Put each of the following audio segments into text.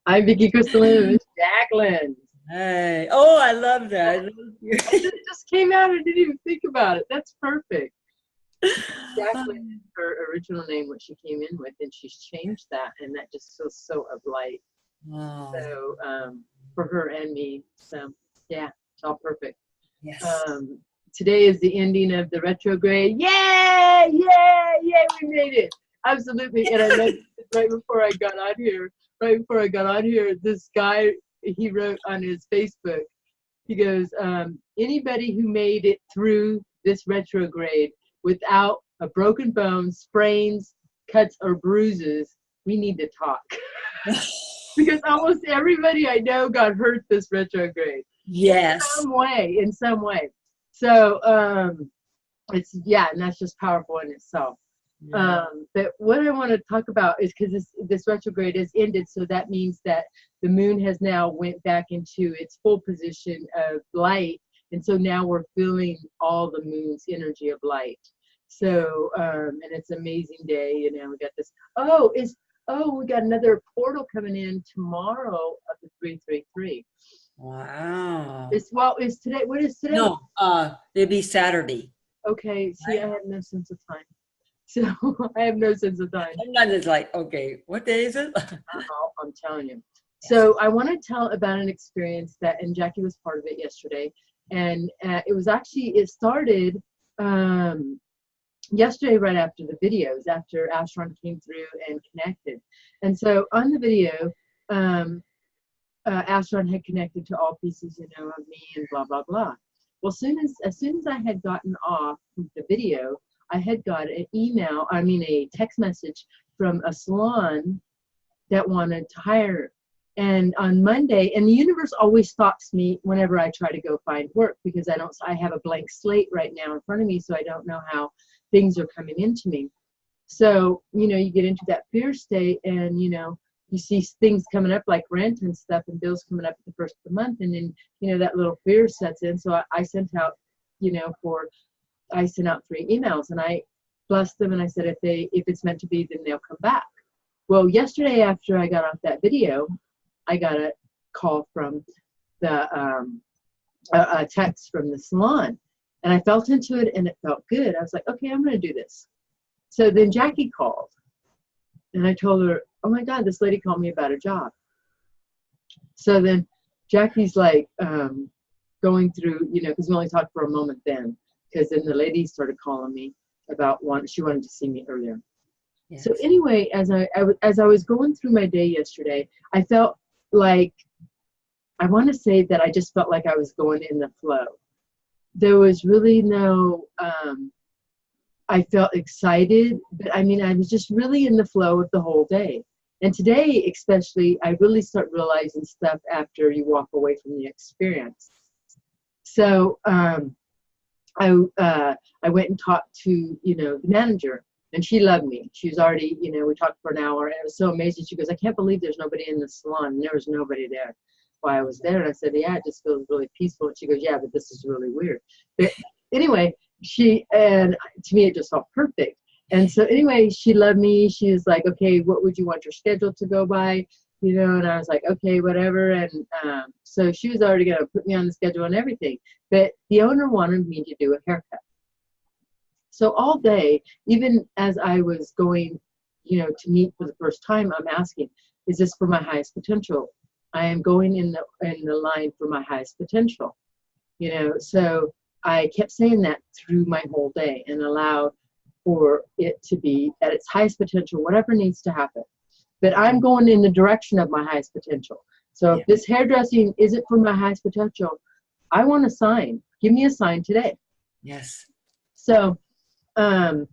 I'm Vicky Crystalline, Miss Jacqueline. Hey. Oh, I love that. It just came out. I didn't even think about it. That's perfect. Jacqueline is her original name, what she came in with, and she's changed that, and that just feels so of light. Wow. So for her and me, so yeah, it's all perfect. Yes. Today is the ending of the retrograde. Yay! Yay! Yay! We made it. Absolutely. And I mentioned right before I got on here. Right before I got on here, this guy, he wrote on his Facebook. He goes, anybody who made it through this retrograde without a broken bone, sprains, cuts, or bruises, we need to talk. Because almost everybody I know got hurt this retrograde. Yes. In some way. So it's, yeah, and that's just powerful in itself. Yeah. But what I want to talk about is because this retrograde has ended, so that means that the moon has now went back into its full position of light, and so now we're feeling all the moon's energy of light. So and it's an amazing day. You know, we got this. We got another portal coming in tomorrow of the 333. Wow. It's today. What is today? No, it'll be Saturday. Okay. See, I have no sense of time. So I have no sense of time. Sometimes it's like, okay, what day is it? I'm telling you. So I want to tell about an experience that, and Jackie was part of it yesterday, and it started yesterday right after the videos, after Astron came through and connected. And so on the video, Astron had connected to all pieces, of me and blah, blah, blah. Well, as soon as I had gotten off the video, I had got a text message from a salon that wanted to hire. And on Monday, and the universe always stops me whenever I try to go find work, because I have a blank slate right now in front of me, so I don't know how things are coming into me. So, you get into that fear state, and, you see things coming up like rent and stuff and bills coming up at the first of the month. And then, that little fear sets in. So I sent out, I sent out 3 emails, and I blessed them, and I said, if it's meant to be, then they'll come back. Well, yesterday after I got off that video, I got a call from a text from the salon, and I felt into it, and it felt good. I was like, okay, I'm going to do this. So then Jackie called, and I told her, oh my God, this lady called me about a job. So then Jackie's like going through, because we only talked for a moment then, because then the lady started calling me about she wanted to see me earlier. Yes. So anyway, as I was going through my day yesterday, I felt like, I want to say that I just felt like I was going in the flow. There was really no, I felt excited, but I was just really in the flow of the whole day. And today, especially, I really start realizing stuff after you walk away from the experience. So I went and talked to, the manager, and she loved me. She was already, we talked for an hour, and it was so amazing. She goes, I can't believe there's nobody in the salon. And there was nobody there while I was there. And I said, yeah, it just feels really peaceful. And she goes, yeah, but this is really weird. But anyway, and to me, it just felt perfect. And so anyway, she loved me. She was like, okay, what would you want your schedule to go by? And I was like, okay, whatever. And so she was already going to put me on the schedule and everything. But the owner wanted me to do a haircut. So all day, even as I was going, to meet for the first time, I'm asking, is this for my highest potential? I am going in the line for my highest potential. So I kept saying that through my whole day, and allowed for it to be at its highest potential, whatever needs to happen. But I'm going in the direction of my highest potential. So if this hairdressing isn't for my highest potential, I want a sign. Give me a sign today. Yes. So so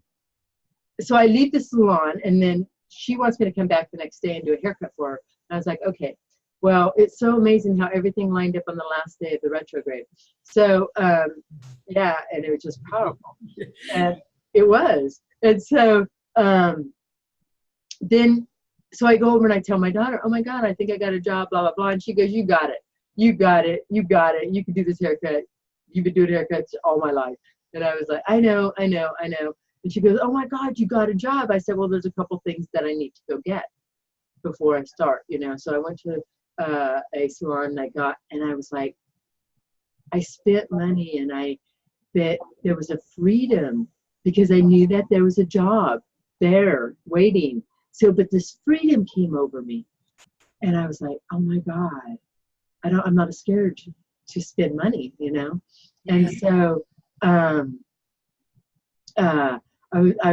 I leave the salon, and then she wants me to come back the next day and do a haircut for her. And I was like, okay. Well, it's so amazing how everything lined up on the last day of the retrograde. So, yeah, and it was just powerful. And it was. And so so I go over and I tell my daughter, oh my God, I think I got a job, blah, blah, blah. And she goes, you got it. You got it. You got it. You can do this haircut. You've been doing haircuts all my life. And I was like, I know. And she goes, oh my God, you got a job. I said, well, there's a couple things that I need to go get. before I start, So I went to a salon and I was like, I spent money and that there was a freedom because I knew that there was a job there waiting. So, but this freedom came over me and I was like, oh my God, I'm not scared to spend money, And so, I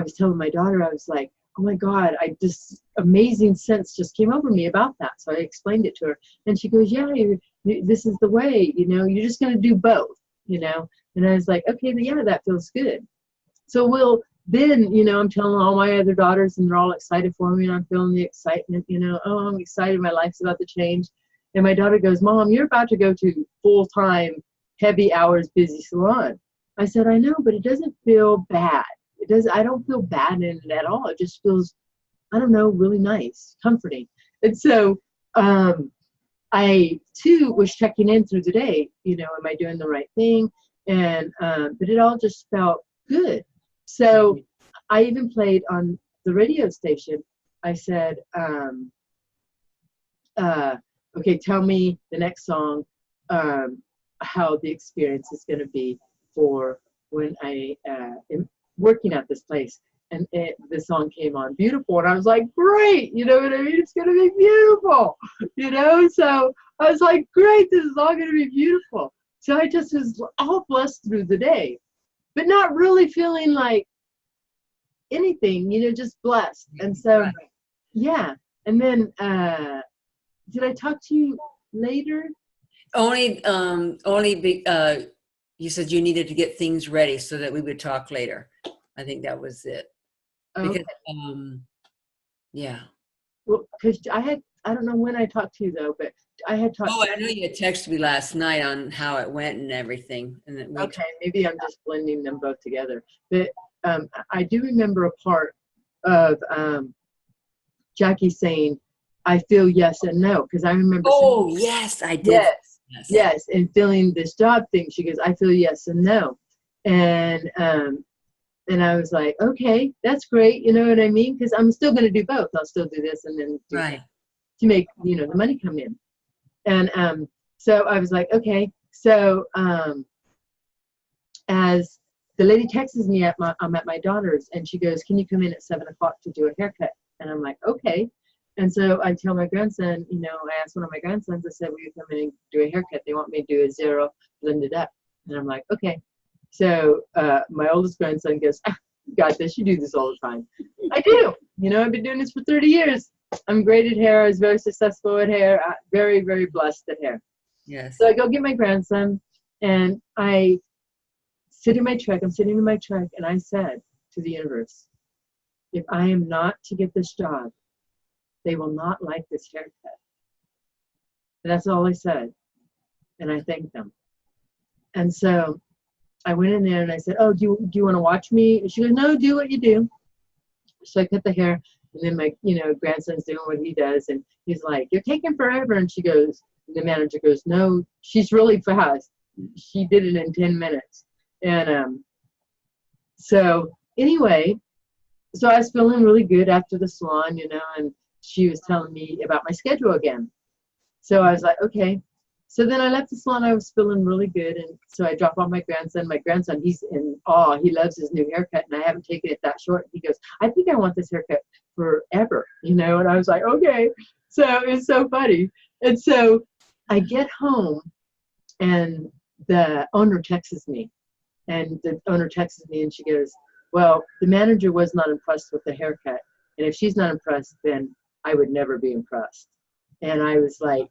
was telling my daughter, I was like, oh my God, this amazing sense just came over me about that. So I explained it to her and she goes, yeah, this is the way, you're just going to do both, And I was like, okay, yeah, that feels good. So then, I'm telling all my other daughters and they're all excited for me and I'm feeling the excitement, oh, I'm excited. My life's about to change. And my daughter goes, Mom, you're about to go to full-time, heavy hours, busy salon. I said, I know, but it doesn't feel bad. I don't feel bad in it at all. It just feels, I don't know, really nice, comforting. And so I too was checking in through the day, am I doing the right thing? And but it all just felt good. So I even played on the radio station. I said, okay, tell me the next song, how the experience is going to be for when I am working at this place. And the song came on, Beautiful. And I was like, great, you know what I mean? It's going to be beautiful, So I was like, great, this is all going to be beautiful. So I just was all blessed through the day, but not really feeling like anything, just blessed. And so, yeah. And then, did I talk to you later? Only you said you needed to get things ready so that we would talk later. I think that was it. Because, okay. Yeah. Well, because I don't know when I talked to you though, but I had talked. Oh, I know you had texted me last night on how it went and everything. And then okay, maybe I'm just blending them both together. But I do remember a part of Jackie saying, I feel yes and no, because I remember saying, yes, I did. Yes, and feeling this job thing. She goes, I feel yes and no. And I was like, okay, that's great. You know what I mean? Because I'm still going to do both. I'll still do this and then do that to make, the money come in. And so I was like, okay. So as the lady texts me I'm at my daughter's and she goes, can you come in at 7 o'clock to do a haircut? And I'm like, okay. And so I tell my grandson, I asked one of my grandsons, I said, will you come in and do a haircut? They want me to do a zero blended up. And I'm like, okay. So my oldest grandson goes, you got this. You do this all the time. I do. I've been doing this for 30 years. I'm great at hair. I was very successful at hair. Very, very blessed at hair. Yes. So I go get my grandson and I sit in my truck. I'm sitting in my truck and I said to the universe, if I am not to get this job, they will not like this haircut. And that's all I said. And I thanked them. And so I went in there and I said, oh, do you want to watch me? And she goes, no, do what you do. So I cut the hair. And then my, grandson's doing what he does. And he's like, you're taking forever. And she goes, the manager goes, no, she's really fast. She did it in 10 minutes. And so anyway, so I was feeling really good after the salon, and she was telling me about my schedule again. So I was like, okay. So then I left the salon. I was feeling really good. And so I drop off my grandson. My grandson, he's in awe. He loves his new haircut. And I haven't taken it that short. He goes, I think I want this haircut forever, And I was like, okay. So it's so funny. And so I get home and the owner texts me. And the owner texts me and she goes, well, the manager was not impressed with the haircut. And if she's not impressed, then I would never be impressed. And I was like,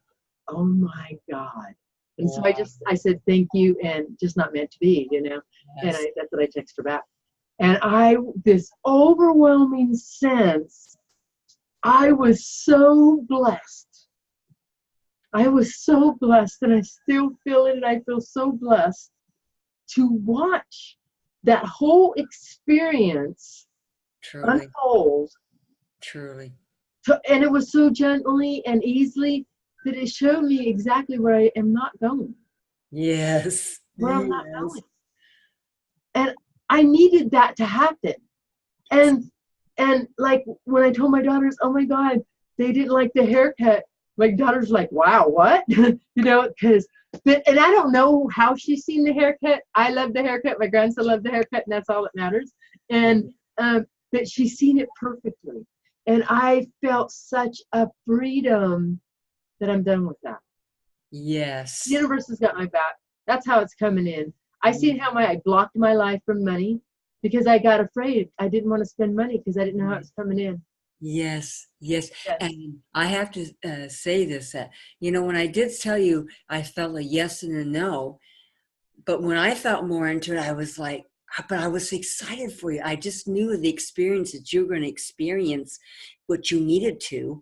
oh my God. And so I said, thank you. And just not meant to be, Yes. And that's what I text her back. And this overwhelming sense, I was so blessed. I was so blessed and I still feel it. And I feel so blessed to watch that whole experience unfold. Truly. And it was so gently and easily that it showed me exactly where I am not going. Yes. Where I'm not going. And I needed that to happen. And like when I told my daughters, oh my God, they didn't like the haircut. My daughter's like, wow, what? You know, because, and I don't know how she's seen the haircut. I love the haircut. My grandson loved the haircut, and that's all that matters. And, but she's seen it perfectly. And I felt such a freedom that I'm done with that. Yes. The universe has got my back. That's how it's coming in. I seen how I blocked my life from money because I got afraid. I didn't want to spend money because I didn't know how it's coming in. Yes, yes. And I have to say this, that, you know, when I did tell you, I felt a yes and a no, but when I felt more into it, I was like, but I was excited for you. I just knew the experience that you were going to experience what you needed to.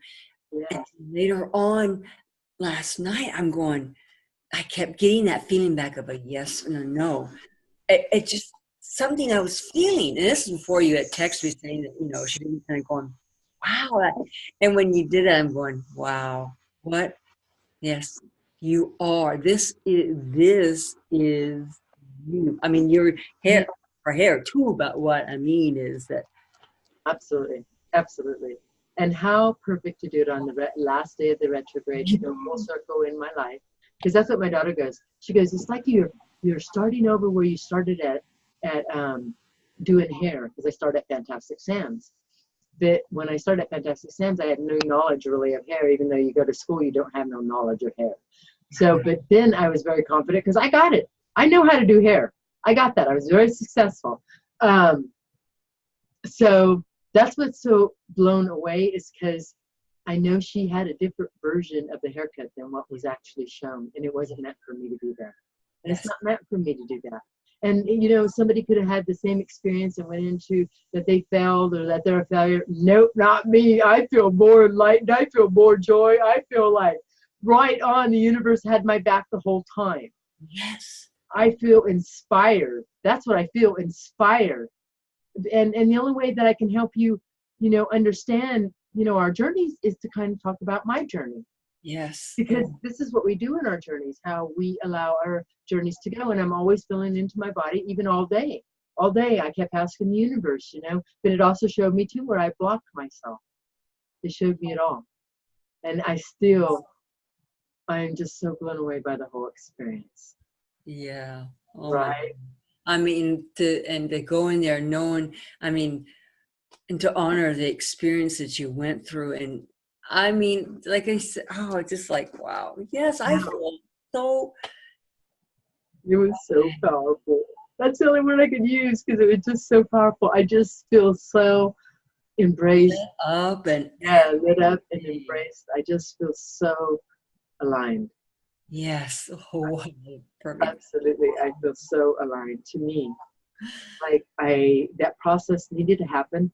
Yes. And later on last night, I kept getting that feeling back of a yes and a no. It just something I was feeling. And this is before you had texted me saying that, you know, she didn't kind of going, wow. And when you did it, I'm going, wow, what? Yes, you are. This is you. I mean, your hair, her hair too, but what I mean is that. Absolutely. Absolutely. And how perfect to do it on the last day of the retrograde, to go full circle in my life. Because that's what my daughter goes. She goes, it's like you're starting over where you started at doing hair, because I started at Fantastic Sam's. But when I started at Fantastic Sam's, I had no knowledge really of hair. Even though you go to school, you don't have no knowledge of hair. So, but then I was very confident because I got it. I know how to do hair. I got that. I was very successful. So that's what's so blown away, is because I know she had a different version of the haircut than what was actually shown. And it wasn't meant for me to be there. And it's not meant for me to do that. And, you know, somebody could have had the same experience and went into that they failed or that they're a failure. Nope, not me. I feel more enlightened. I feel more joy. I feel like right on. The universe had my back the whole time. Yes. I feel inspired. That's what I feel, inspired. And the only way that I can help you, you know, understand, you know, our journeys is to kind of talk about my journey. Yes. Because this is what we do in our journeys, how we allow our journeys to go. And I'm always feeling into my body, even all day. All day I kept asking the universe, you know, but it also showed me too where I blocked myself. It showed me it all. And I'm just so blown away by the whole experience. Yeah. Oh right. I mean, to go in there knowing, I mean, and to honor the experience that you went through. And I mean, like I said, just like, wow. Yes, I feel so. It was so powerful. That's the only word I could use, because it was just so powerful. I just feel so embraced. Lit up and embraced. I just feel so aligned. Yes. Oh, perfect. Absolutely. I feel so aligned. To me, like that process needed to happen.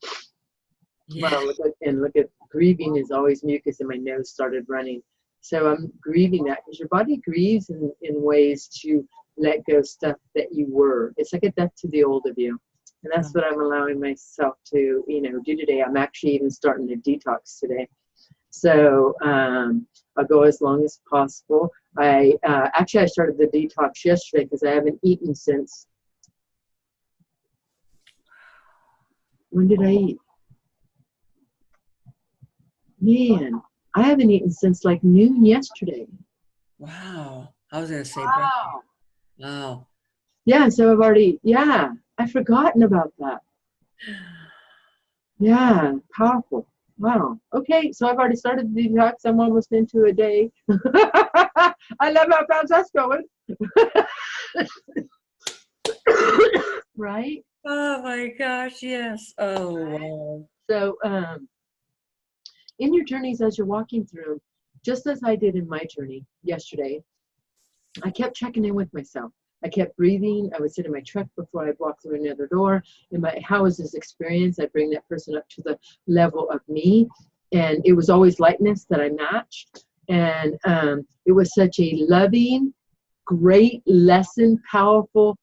Yeah. Well, look at grieving is always mucus, and my nose started running. So I'm grieving that, because your body grieves in ways to let go stuff that you were. It's like a death to the old of you. And that's what I'm allowing myself to, you know, do today. I'm actually even starting to detox today. So I'll go as long as possible. I started the detox yesterday because I haven't eaten since. When did I eat? Man, I haven't eaten since like noon yesterday. Wow. I was going to say, wow. Wow. Yeah, so I've forgotten about that. Yeah, powerful. Wow. Okay, so I've already started the detox. I'm almost into a day. I love how fast that's going. Right? Oh my gosh, yes. Oh, wow. So, in your journeys as you're walking through, just as I did in my journey yesterday, I kept checking in with myself. I kept breathing. I would sit in my truck before I'd walk through another door. How was this experience? I bring that person up to the level of me. And it was always lightness that I matched. And it was such a loving, great lesson, powerful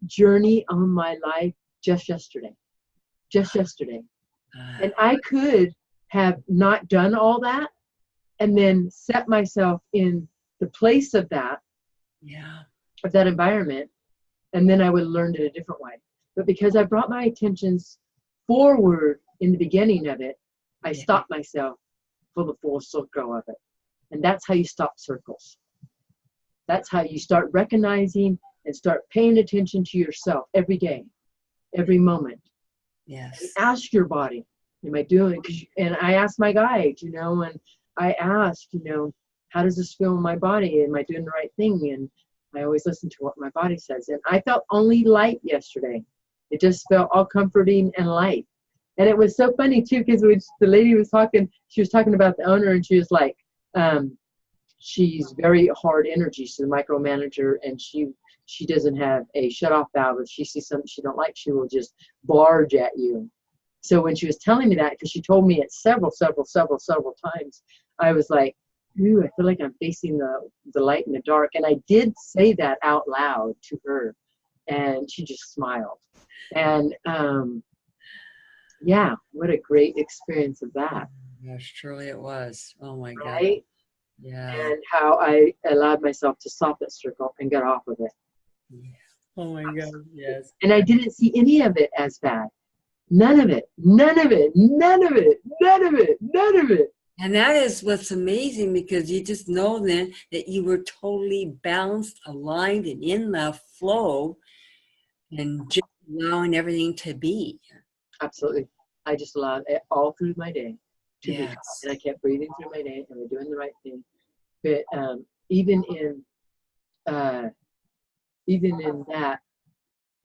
journey on my life just yesterday. And I could have not done all that and then set myself in the place of that. Yeah. Of that environment, and then I would have learned it a different way. But because I brought my attentions forward in the beginning of it, I stopped myself for the full circle of it. And that's how you stop circles. That's how you start recognizing and start paying attention to yourself every day, every moment. Yes. And ask your body, am I doing? And I asked my guide, you know, and I asked, you know, how does this feel in my body? Am I doing the right thing? And I always listen to what my body says. And I felt only light yesterday. It just felt all comforting and light. And it was so funny too, because the lady was talking, she was talking about the owner, and she was like, she's very hard energy. She's a micromanager, and she doesn't have a shut-off valve. If she sees something she don't like, she will just barge at you. So when she was telling me that, because she told me it several times, I was like, ooh, I feel like I'm facing the light in the dark. And I did say that out loud to her, and she just smiled. And yeah, what a great experience of that. Yes, truly it was. Oh my God. Right? Yeah. And how I allowed myself to stop that circle and get off of it. Yeah. Oh my God. Yes. And I didn't see any of it as bad. None of it. None of it. None of it. None of it. None of it. And that is what's amazing, because you just know then that you were totally balanced, aligned, and in the flow, and just allowing everything to be. Absolutely. I just allowed it all through my day to be. Yes. And I kept breathing through my day, and we're doing the right thing. But even in that,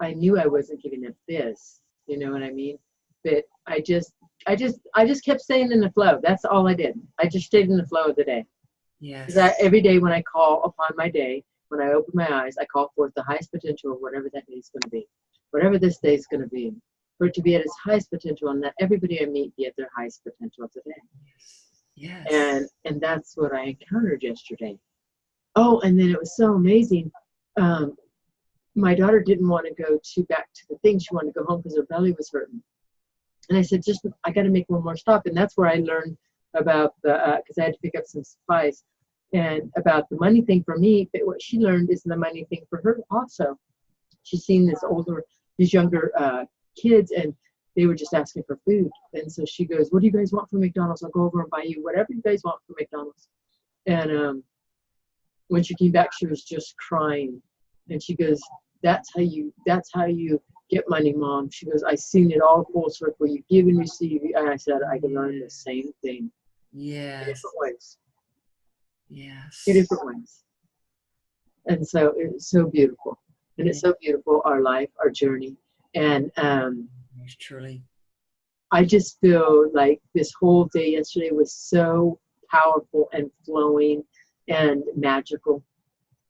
I knew I wasn't giving up this. You know what I mean? But I just kept staying in the flow. That's all I did. I just stayed in the flow of the day. Yes. Because every day when I call upon my day, when I open my eyes, I call forth the highest potential of whatever that day is going to be. Whatever this day is going to be. For it to be at its highest potential, and that everybody I meet be at their highest potential of the day. Yes. And that's what I encountered yesterday. Oh, and then it was so amazing. My daughter didn't want to go back to the thing. She wanted to go home because her belly was hurting. And I said, I got to make one more stop. And that's where I learned about because I had to pick up some supplies, and about the money thing for me. But what she learned is the money thing for her also. She's seen these younger kids, and they were just asking for food. And so she goes, what do you guys want from McDonald's? I'll go over and buy you whatever you guys want from McDonald's. And when she came back, she was just crying. And she goes, that's how you get money, Mom. She goes, I seen it all full circle. You give and receive. And I said, I can learn the same thing. Yes. In different ways. Yes. In different ways. And so it's so beautiful. And it's so beautiful, our life, our journey. And truly. I just feel like this whole day yesterday was so powerful and flowing and magical.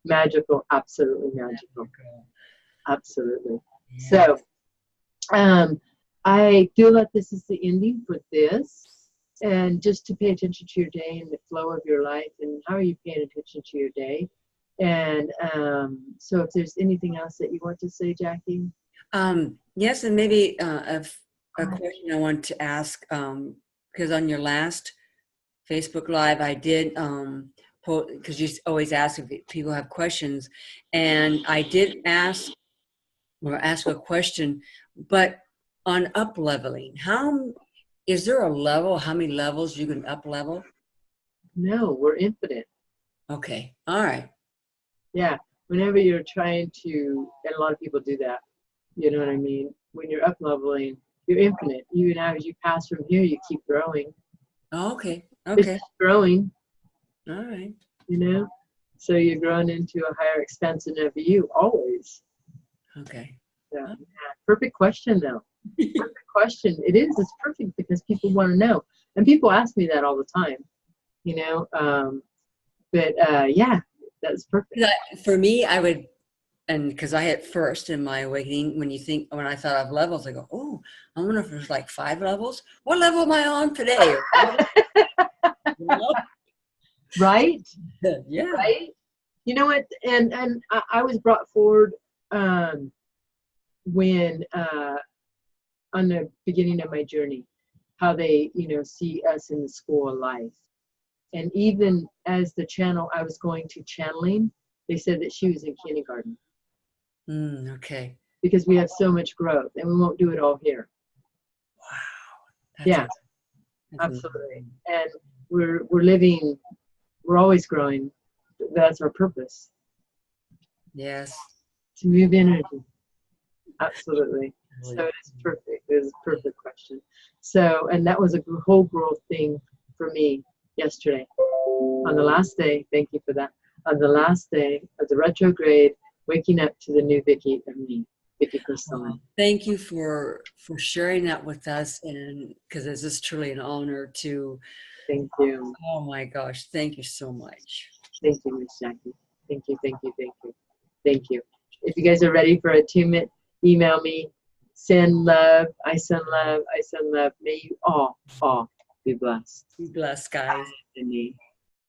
Magical, absolutely magical. Absolutely. Yeah. So I feel like this is the ending for this. And just to pay attention to your day and the flow of your life, and how are you paying attention to your day. And so if there's anything else that you want to say, Jackie? Yes, and maybe a question I want to ask, because on your last Facebook Live, I did, because you always ask if people have questions, and I did ask a question, but on up-leveling, is there a level, how many levels you can up-level? No, we're infinite. Okay, all right. Yeah, whenever you're trying to, and a lot of people do that, you know what I mean? When you're up-leveling, you're infinite. Even as you pass from here, you keep growing. Oh, okay. It's growing. All right. You know? So you're growing into a higher expansion of you, always. Okay. Yeah. Perfect question, though. Perfect question. It is. It's perfect because people want to know. And people ask me that all the time, you know? Yeah, that's perfect. For me, I would, and because I had first in my awakening, when I thought of levels, I go, oh, I wonder if there's like 5 levels. What level am I on today? You know? Right? Yeah. Right? You know what? And I was brought forward when on the beginning of my journey, how they, see us in the school of life. And even as the channel I was going to channeling, they said that she was in kindergarten. Okay. Because we have so much growth, and we won't do it all here. Wow. Yeah. That's Absolutely. amazing. And we're living, we're always growing. That's our purpose, Yes. to move energy. Absolutely. So Really. it is perfect. It is a perfect question. So, and that was a whole growth thing for me yesterday. On the last day, thank you for that. On the last day of the retrograde, waking up to the new Vicky and me, Vicky Crystalline. Thank you for sharing that with us, and because this is truly an honor to. Thank you. Oh my gosh! Thank you so much. Thank you, Miss Jackie. Thank you, thank you, thank you. Thank you. If you guys are ready for attunement, email me. Send love. I send love. I send love. May you all be blessed. Be blessed, guys. Anthony.